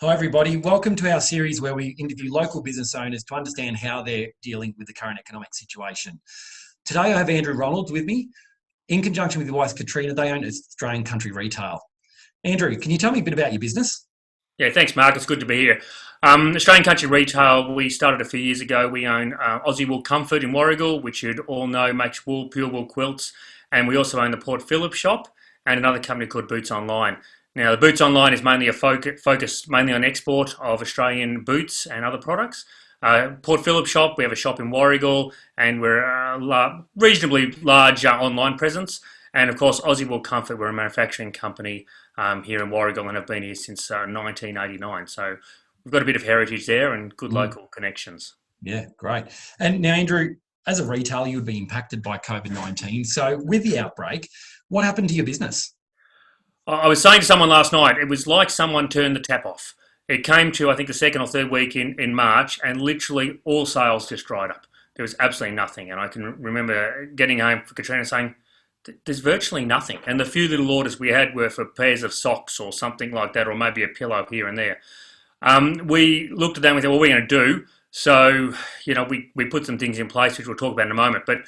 Hi, everybody. Welcome to our series where we interview local business owners to understand how they're dealing with the current economic situation. Today, I have Andrew Ronalds with me. In conjunction with your wife, Katrina, they own Australian Country Retail. Andrew, can you tell me a bit about your business? Yeah, thanks, Mark. It's good to be here. Australian Country Retail, we started a few years ago. We own Aussie Wool Comfort in Warragul, which you'd all know makes wool, pure wool quilts. And we also own the Port Phillip shop and another company called Boots Online. Now, the Boots Online is mainly a focus mainly on export of Australian boots and other products. Port Phillip shop, we have a shop in Warragul, and we're a reasonably large online presence. And of course, Aussie Wool Comfort, we're a manufacturing company here in Warragul and have been here since 1989. So we've got a bit of heritage there and good Mm, local connections. yeah, great. And now, Andrew, as a retailer, you would be impacted by COVID-19. So with the outbreak, what happened to your business? I was saying to someone last night, it was like someone turned the tap off. It came to, I think, the second or third week in March, and literally all sales just dried up. There was absolutely nothing. And I can remember getting home for Katrina saying, there's virtually nothing. And the few little orders we had were for pairs of socks or something like that, or maybe a pillow here and there. We looked at that and we thought, well, what are we going to do? So, we put some things in place, which we'll talk about in a moment. But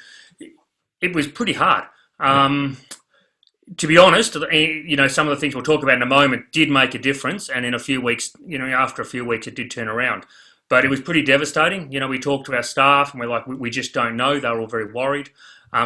it was pretty hard. Yeah. To be honest, some of the things we'll talk about in a moment did make a difference, and in a few weeks, after a few weeks, it did turn around. But it was pretty devastating. We talked to our staff, and we're like, we just don't know. They were all very worried.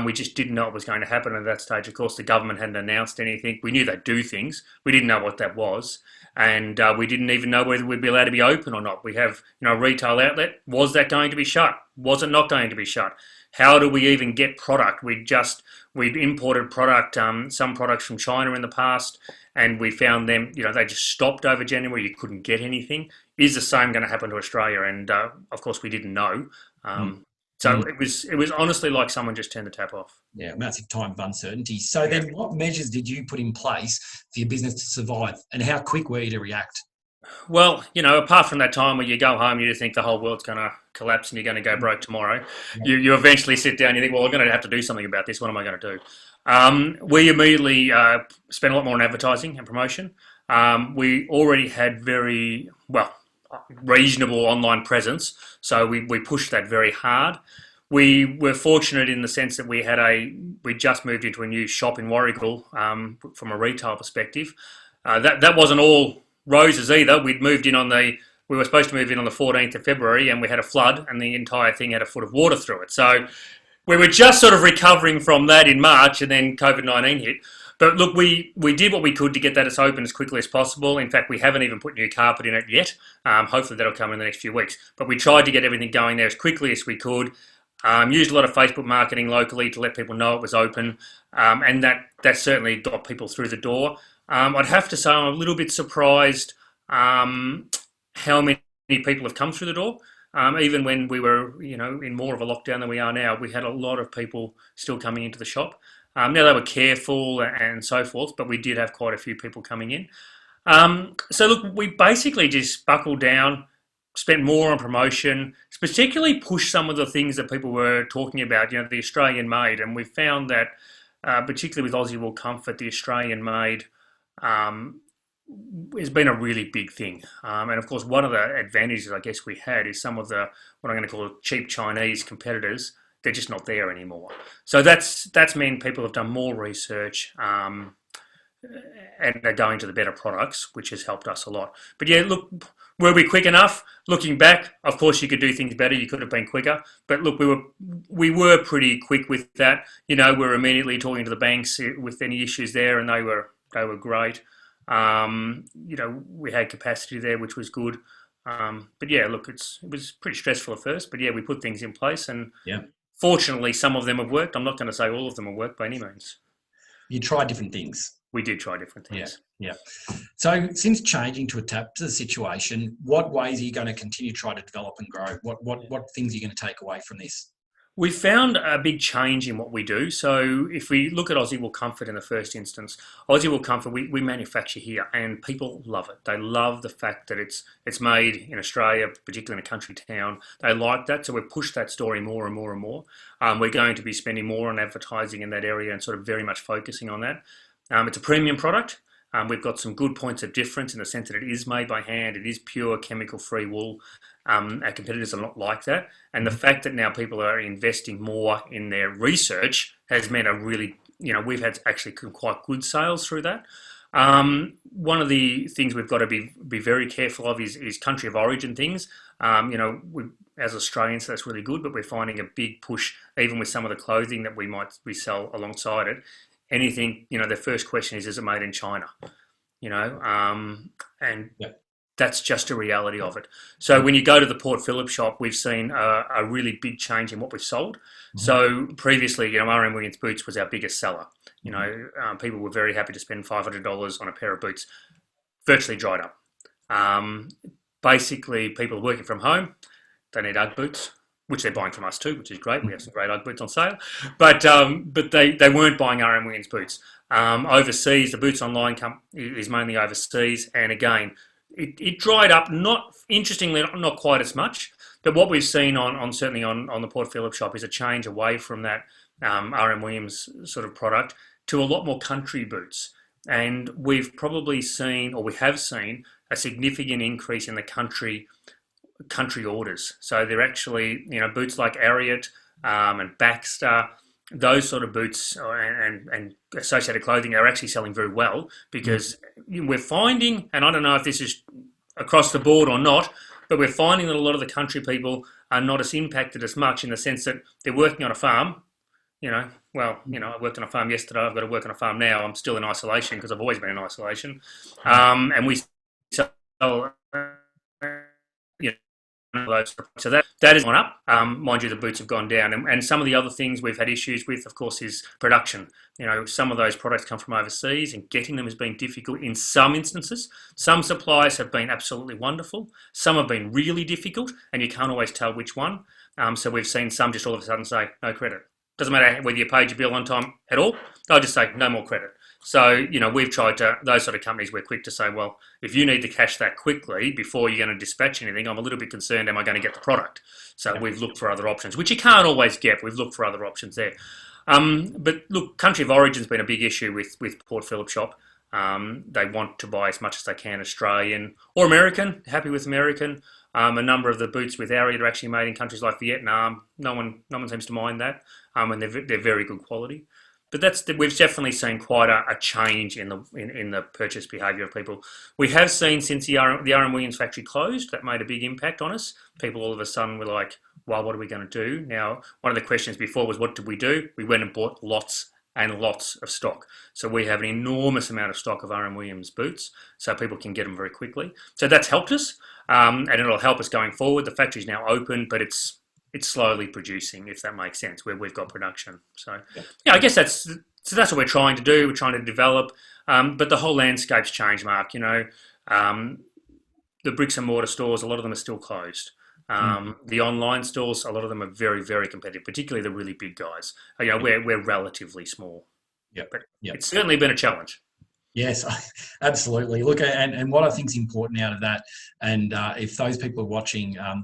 We just didn't know what was going to happen at that stage. Of course, the government hadn't announced anything. We knew they'd do things. We didn't know what that was, and we didn't even know whether we'd be allowed to be open or not. We have, a retail outlet. Was that going to be shut? Was it not going to be shut? How do we even get product? We'd imported product, some products from China in the past, and we found them, they just stopped over January. You couldn't get anything. Is the same going to happen to Australia? And of course, we didn't know. Mm, So mm. it was honestly like someone just turned the tap off. Yeah, massive time of uncertainty. So Yeah. then what measures did you put in place for your business to survive, and how quick were you to react? Well, apart from that time where you go home, you just think the whole world's going to collapse and you're going to go broke tomorrow. Yeah. You eventually sit down and you think, well, I'm going to have to do something about this. What am I going to do? We immediately spent a lot more on advertising and promotion. We already had very, well, reasonable online presence, so we pushed that very hard. We were fortunate in the sense that we just moved into a new shop in Warragul from a retail perspective. That wasn't all roses either. We were supposed to move in on the 14th of February and we had a flood and the entire thing had a foot of water through it. So we were just sort of recovering from that in March and then COVID-19 hit. But look, we did what we could to get that as open as quickly as possible. In fact, we haven't even put new carpet in it yet. Hopefully that'll come in the next few weeks. But we tried to get everything going there as quickly as we could. Used a lot of Facebook marketing locally to let people know it was open. And that certainly got people through the door. I'd have to say I'm a little bit surprised how many people have come through the door. Even when we were, in more of a lockdown than we are now, we had a lot of people still coming into the shop. Now they were careful and so forth, but we did have quite a few people coming in. So look, we basically just buckled down, spent more on promotion, particularly pushed some of the things that people were talking about, the Australian made, and we found that particularly with Aussie Wool Comfort, the Australian made has been a really big thing. And of course, one of the advantages I guess we had is some of the what I'm going to call cheap Chinese competitors. They're just not there anymore. So that's meant people have done more research and are going to the better products, which has helped us a lot. But yeah, look, were we quick enough? Looking back, of course, you could do things better. You could have been quicker. But look, we were pretty quick with that. We were immediately talking to the banks with any issues there, and they were great. We had capacity there, which was good. But yeah, look, it was pretty stressful at first, but yeah, we put things in place and Yeah. fortunately some of them have worked. I'm not going to say all of them have worked by any means. You tried different things. We did try different Yeah. things. Yeah. So since changing to adapt to the situation, what ways are you going to continue to try to develop and grow? What things are you going to take away from this? We found a big change in what we do. So if we look at Aussie Wool Comfort in the first instance, Aussie Wool Comfort, we manufacture here and people love it. They love the fact that it's made in Australia, particularly in a country town. They like that. So we've pushed that story more and more and more. We're going to be spending more on advertising in that area and sort of very much focusing on that. It's a premium product. We've got some good points of difference in the sense that it is made by hand, it is pure chemical-free wool. Our competitors are not like that. And the fact that now people are investing more in their research has meant we've had actually quite good sales through that. One of the things we've got to be very careful of is country of origin things. As Australians, that's really good, but we're finding a big push, even with some of the clothing that we sell alongside it. Anything, the first question is it made in China? And Yep. That's just a reality of it. So when you go to the Port Phillip shop, we've seen a really big change in what we've sold. Mm-hmm. So previously, RM Williams boots was our biggest seller. People were very happy to spend $500 on a pair of boots. Virtually dried up. Basically, people are working from home. They need UGG boots, which they're buying from us too, which is great. We have some great UGG boots on sale. But they weren't buying RM Williams boots. Overseas, the Boots Online is mainly overseas. And again, it dried up, not quite as much. But what we've seen certainly on the Port Phillip shop is a change away from that RM Williams sort of product to a lot more country boots. And we've probably seen, or we have seen, a significant increase in the country orders. So they're actually, boots like Ariat and Baxter, those sort of boots and associated clothing are actually selling very well because we're finding, and I don't know if this is across the board or not, but we're finding that a lot of the country people are not as impacted as much in the sense that they're working on a farm. I worked on a farm yesterday. I've got to work on a farm now. I'm still in isolation because I've always been in isolation. And we sell, so that has gone up. Mind you, the boots have gone down. And some of the other things we've had issues with, of course, is production. Some of those products come from overseas and getting them has been difficult in some instances. Some suppliers have been absolutely wonderful. Some have been really difficult and you can't always tell which one. So we've seen some just all of a sudden say, no credit. Doesn't matter whether you paid your bill on time at all. They'll just say, no more credit. So, we've tried to, those sort of companies, we're quick to say, well, if you need the cash that quickly before you're going to dispatch anything, I'm a little bit concerned, am I going to get the product? So we've looked for other options, which you can't always get. We've looked for other options there. But look, country of origin's been a big issue with Port Phillip shop. They want to buy as much as they can Australian or American, happy with American. A number of the boots with Ariat are actually made in countries like Vietnam. No one seems to mind that, and they're very good quality. But we've definitely seen quite a change in the purchase behaviour of people. We have seen since the RM Williams factory closed, that made a big impact on us. People all of a sudden were like, well, what are we going to do? Now, one of the questions before was, what did we do? We went and bought lots and lots of stock. So we have an enormous amount of stock of RM Williams boots, so people can get them very quickly. So that's helped us, and it'll help us going forward. The factory's now open, but it's slowly producing, if that makes sense, where we've got production. So, I guess that's what we're trying to do. We're trying to develop, but the whole landscape's changed, Mark. The bricks and mortar stores, a lot of them are still closed. The online stores, a lot of them are very, very competitive, particularly the really big guys. We're relatively small. But it's certainly been a challenge. Yes, absolutely. Look, and what I think is important out of that, and if those people are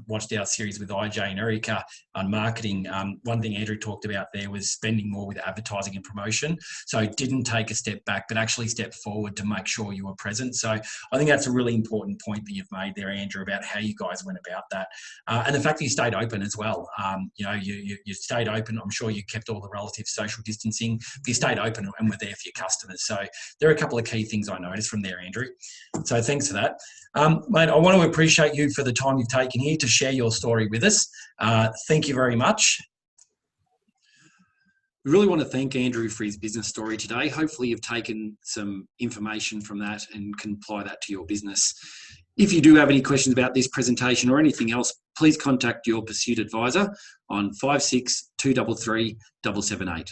watched our series with IJ and Erica on marketing, one thing Andrew talked about there was spending more with advertising and promotion. So didn't take a step back, but actually stepped forward to make sure you were present. So I think that's a really important point that you've made there, Andrew, about how you guys went about that. And the fact that you stayed open as well. You stayed open. I'm sure you kept all the relative social distancing, but you stayed open and were there for your customers. So there are a couple of key things I noticed from there, Andrew. So thanks for that. Mate, I want to appreciate you for the time you've taken here to share your story with us. Thank you very much. We really want to thank Andrew for his business story today. Hopefully you've taken some information from that and can apply that to your business. If you do have any questions about this presentation or anything else, please contact your Pursuit advisor on 56 233 778.